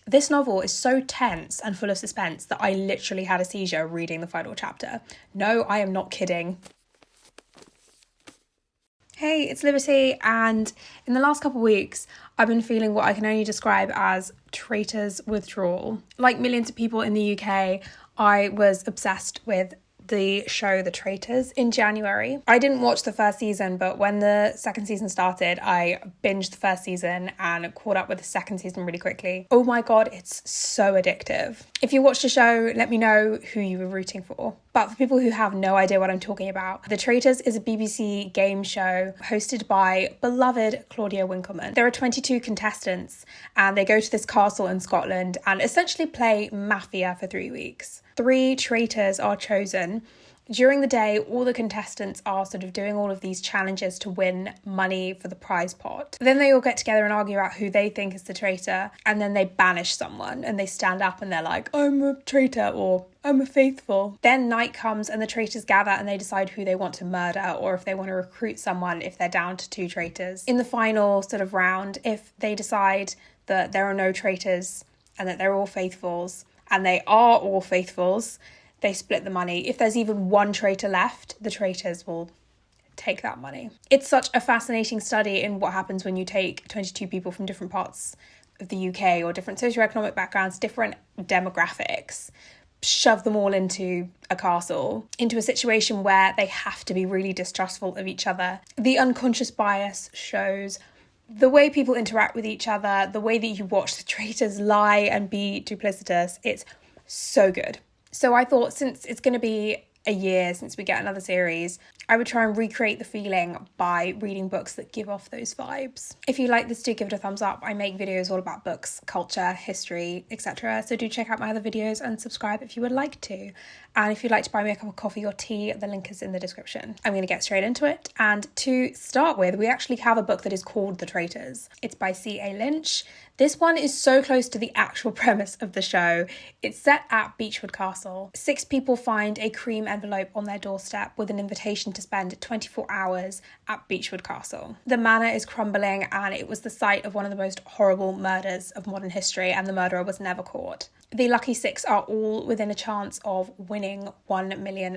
This novel is so tense and full of suspense that I literally had a seizure reading the final chapter. No, I am not kidding. Hey, it's Liberty, and in the last couple of weeks, I've been feeling what I can only describe as Traitors withdrawal. Like millions of people in the UK, I was obsessed with the show The Traitors in January. I didn't watch the first season, but when the second season started, I binged the first season and caught up with the second season really quickly. Oh my god, it's so addictive. If you watched the show, let me know who you were rooting for. But for people who have no idea what I'm talking about, The Traitors is a BBC game show hosted by beloved Claudia Winkleman. There are 22 contestants and they go to this castle in Scotland and essentially play Mafia for 3 weeks. 3 traitors are chosen. During the day, all the contestants are sort of doing all of these challenges to win money for the prize pot. Then they all get together and argue about who they think is the traitor, and then they banish someone and they stand up and they're like, I'm a traitor, or I'm a faithful. Then night comes and the traitors gather and they decide who they want to murder, or if they want to recruit someone if they're down to 2 traitors. In the final sort of round, if they decide that there are no traitors and that they're all faithfuls, and they are all faithfuls, they split the money. If there's even one traitor left, the traitors will take that money. It's such a fascinating study in what happens when you take 22 people from different parts of the UK or different socioeconomic backgrounds, different demographics, shove them all into a castle, into a situation where they have to be really distrustful of each other. The unconscious bias shows the way people interact with each other, the way that you watch the traitors lie and be duplicitous. It's so good. So I thought, since it's going to be a year since we get another series, I would try and recreate the feeling by reading books that give off those vibes. If you like this, do give it a thumbs up. I make videos all about books, culture, history, etc. So do check out my other videos and subscribe if you would like to. And if you'd like to buy me a cup of coffee or tea, the link is in the description. I'm going to get straight into it. And to start with, we actually have a book that is called The Traitors. It's by C.A. Lynch. This one is so close to the actual premise of the show. It's set at Beechwood Castle. 6 people find a cream envelope on their doorstep with an invitation to spend 24 hours at Beechwood Castle. The manor is crumbling and it was the site of one of the most horrible murders of modern history, and the murderer was never caught. The lucky 6 are all within a chance of winning $1 million.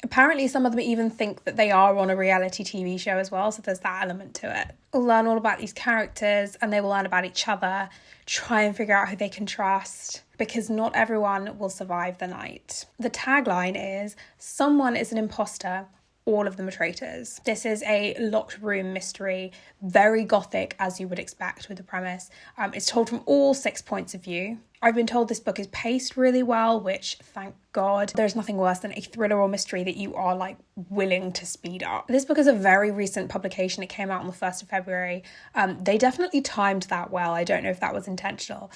Apparently, some of them even think that they are on a reality TV show as well, so there's that element to it. We'll learn all about these characters and they will learn about each other, try and figure out who they can trust, because not everyone will survive the night. The tagline is, someone is an imposter, all of them are traitors. This is a locked room mystery, very gothic as you would expect with the premise. It's told from all 6 points of view. I've been told this book is paced really well, which, thank God. There's nothing worse than a thriller or mystery that you are like willing to speed up. This book is a very recent publication. It came out on the 1st of February. They definitely timed that well. I don't know if that was intentional.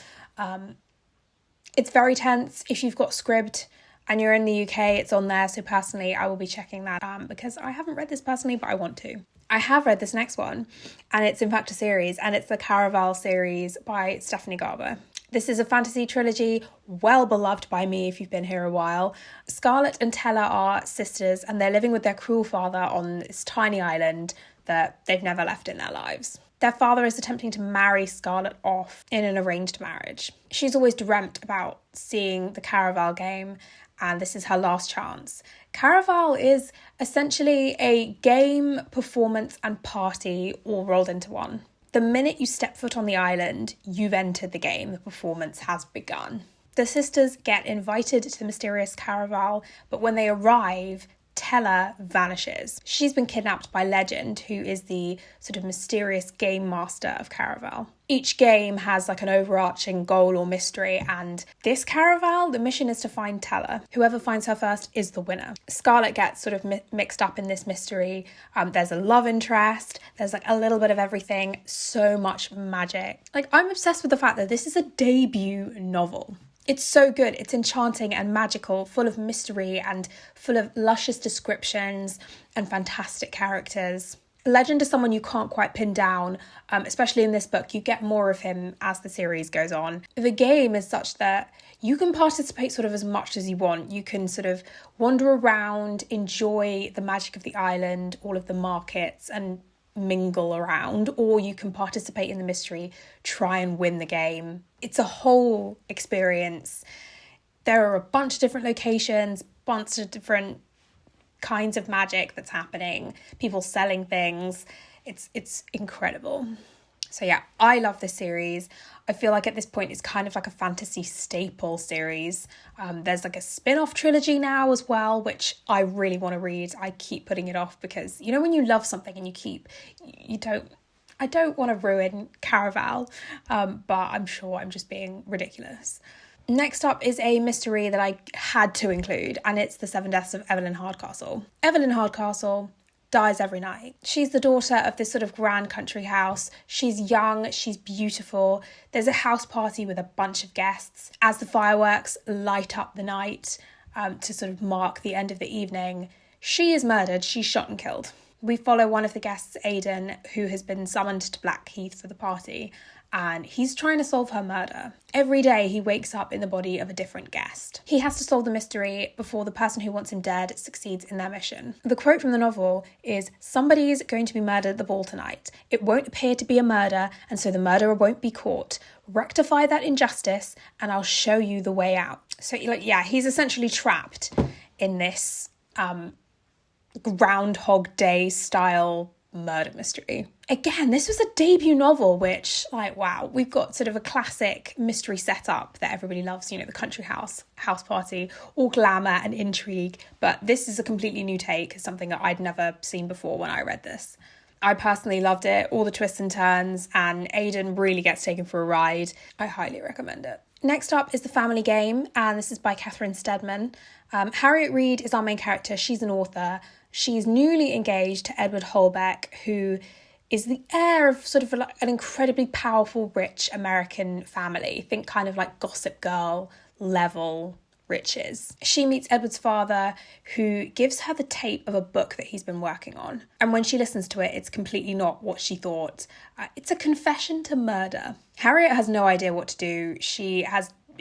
It's very tense. If you've got Scribd and you're in the UK, it's on there. So personally, I will be checking that because I haven't read this personally, but I want to. I have read this next one, and it's in fact a series, and it's the Caraval series by Stephanie Garber. This is a fantasy trilogy, well beloved by me if you've been here a while. Scarlett and Tella are sisters, and they're living with their cruel father on this tiny island that they've never left in their lives. Their father is attempting to marry Scarlett off in an arranged marriage. She's always dreamt about seeing the Caraval game, and this is her last chance. Caraval is essentially a game, performance and party all rolled into one. The minute you step foot on the island, you've entered the game. The performance has begun. The sisters get invited to the mysterious Caraval, but when they arrive, Tella vanishes. She's been kidnapped by Legend, who is the sort of mysterious game master of Caraval. Each game has like an overarching goal or mystery, and this Caraval, the mission is to find Tella. Whoever finds her first is the winner. Scarlett gets sort of mixed up in this mystery. There's a love interest, there's like a little bit of everything, so much magic. Like, I'm obsessed with the fact that this is a debut novel. It's so good. It's enchanting and magical, full of mystery and full of luscious descriptions and fantastic characters. Legend is someone you can't quite pin down, especially in this book. You get more of him as the series goes on. The game is such that you can participate sort of as much as you want. You can sort of wander around, enjoy the magic of the island, all of the markets, and mingle around, or you can participate in the mystery, try and win the game. It's a whole experience. There are a bunch of different locations, bunch of different kinds of magic that's happening, people selling things. It's incredible. So yeah, I love this series. I feel like at this point it's kind of like a fantasy staple series. There's like a spin-off trilogy now as well, which I really want to read. I keep putting it off because, you know, when you love something and I don't want to ruin Caraval, but I'm sure I'm just being ridiculous. Next up is a mystery that I had to include, and it's The Seven Deaths of Evelyn Hardcastle. Evelyn Hardcastle dies every night. She's the daughter of this sort of grand country house. She's young, she's beautiful. There's a house party with a bunch of guests. As the fireworks light up the night to sort of mark the end of the evening, she is murdered, she's shot and killed. We follow one of the guests, Aidan, who has been summoned to Blackheath for the party, and he's trying to solve her murder. Every day he wakes up in the body of a different guest. He has to solve the mystery before the person who wants him dead succeeds in their mission. The quote from the novel is, "Somebody's going to be murdered at the ball tonight. It won't appear to be a murder, and so the murderer won't be caught. Rectify that injustice, and I'll show you the way out." So, yeah, he's essentially trapped in this Groundhog Day style murder mystery. Again, this was a debut novel, which, like, wow, we've got sort of a classic mystery setup that everybody loves, you know, the country house party, all glamour and intrigue, but this is a completely new take, something that I'd never seen before when I read this. I personally loved it, all the twists and turns, and Aidan really gets taken for a ride. I highly recommend it. Next up is The Family Game, and this is by Catherine Steadman. Harriet Reed is our main character. She's an author. She's newly engaged to Edward Holbeck, who is the heir of sort of an incredibly powerful, rich American family. Think kind of like Gossip Girl level riches. She meets Edward's father, who gives her the tape of a book that he's been working on. And when she listens to it, it's completely not what she thought. It's a confession to murder. Harriet has no idea what to do. She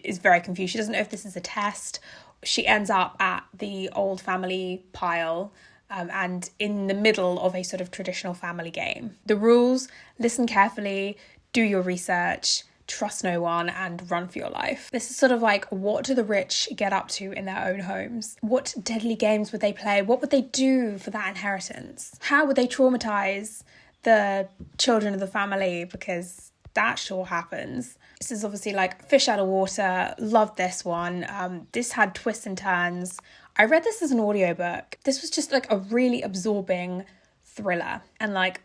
is very confused. She doesn't know if this is a test. She ends up at the old family pile, and in the middle of a sort of traditional family game. The rules: listen carefully, do your research, trust no one, and run for your life. This is sort of like, what do the rich get up to in their own homes? What deadly games would they play? What would they do for that inheritance? How would they traumatize the children of the family? Because that sure happens. This is obviously like fish out of water. Loved this one. This had twists and turns. I read this as an audiobook. This was just like a really absorbing thriller and like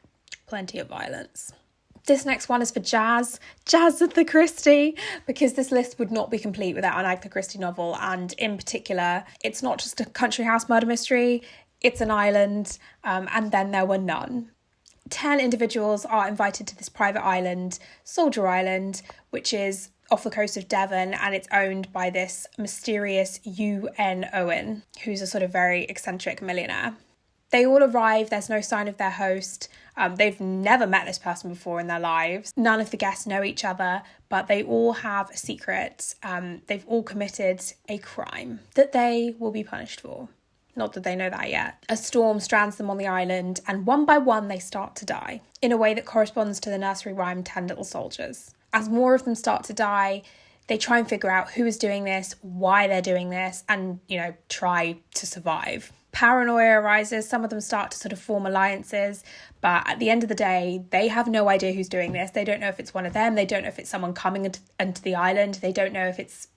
plenty of violence. This next one is for Jazz Agatha Christie, because this list would not be complete without an Agatha Christie novel. And in particular, it's not just a country house murder mystery, it's an island, and then there were none. 10 individuals are invited to this private island, Soldier Island, which is off the coast of Devon, and it's owned by this mysterious U.N. Owen, who's a sort of very eccentric millionaire. They all arrive, there's no sign of their host. They've never met this person before in their lives. None of the guests know each other, but they all have a secret. They've all committed a crime that they will be punished for. Not that they know that yet. A storm strands them on the island, and one by one they start to die, in a way that corresponds to the nursery rhyme 10 Little Soldiers. As more of them start to die, they try and figure out who is doing this, why they're doing this, and, you know, try to survive. Paranoia arises, some of them start to sort of form alliances, but at the end of the day, they have no idea who's doing this. They don't know if it's one of them, they don't know if it's someone coming into the island, they don't know if it's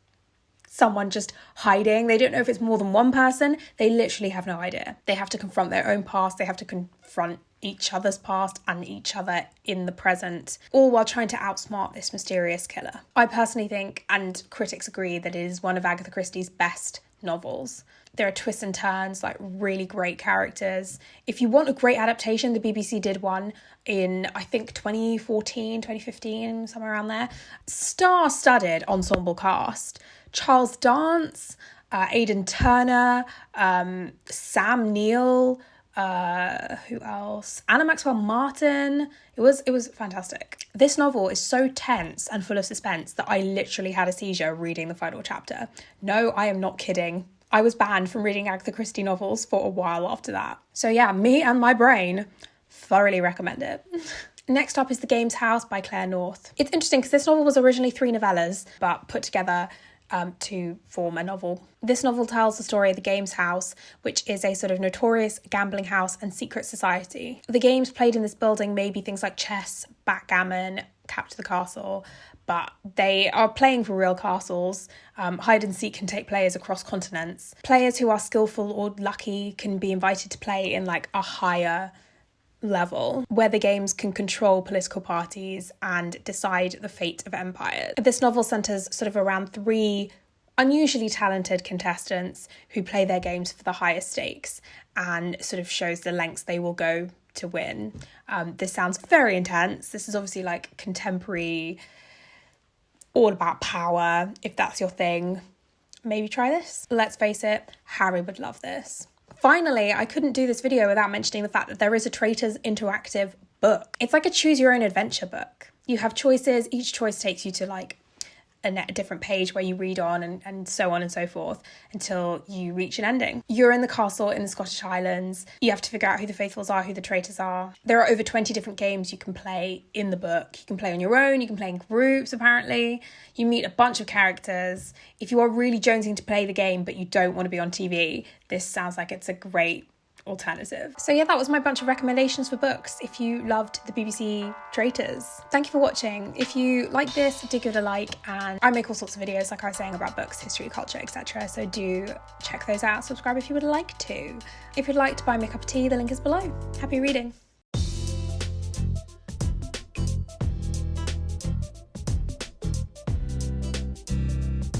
someone just hiding, they don't know if it's more than one person, they literally have no idea. They have to confront their own past, they have to confront each other's past and each other in the present, all while trying to outsmart this mysterious killer. I personally think, and critics agree, that it is one of Agatha Christie's best novels. There are twists and turns, like really great characters. If you want a great adaptation, the BBC did one in, I think, 2014, 2015, somewhere around there. Star-studded ensemble cast. Charles Dance, Aidan Turner, Sam Neill, who else? Anna Maxwell Martin. It was fantastic. This novel is so tense and full of suspense that I literally had a seizure reading the final chapter. No, I am not kidding. I was banned from reading Agatha Christie novels for a while after that. So yeah, me and my brain thoroughly recommend it. Next up is The Game's House by Claire North. It's interesting because this novel was originally 3 novellas, but put together to form a novel. This novel tells the story of the Game's House, which is a sort of notorious gambling house and secret society. The games played in this building may be things like chess, backgammon, capture the castle, but they are playing for real castles. Hide and seek can take players across continents. Players who are skillful or lucky can be invited to play in like a higher level, where the games can control political parties and decide the fate of empires. This novel centres sort of around 3 unusually talented contestants who play their games for the highest stakes and sort of shows the lengths they will go to win. This sounds very intense. This is obviously like contemporary, all about power. If that's your thing, maybe try this. Let's face it, Harry would love this. Finally, I couldn't do this video without mentioning the fact that there is a Traitors interactive book. It's like a choose your own adventure book. You have choices. Each choice takes you to like a different page where you read on and so on and so forth until you reach an ending. You're in the castle in the Scottish Highlands. You have to figure out who the faithfuls are, who the traitors are. There are over 20 different games you can play in the book. You can play on your own, you can play in groups apparently. You meet a bunch of characters. If you are really jonesing to play the game but you don't want to be on TV, this sounds like it's a great alternative. So yeah, that was my bunch of recommendations for books if you loved the BBC Traitors. Thank you for watching. If you like this, do give it a like, and I make all sorts of videos like I was saying about books, history, culture, etc. So do check those out. Subscribe if you would like to. If you'd like to buy me a cup of tea, the link is below. Happy reading.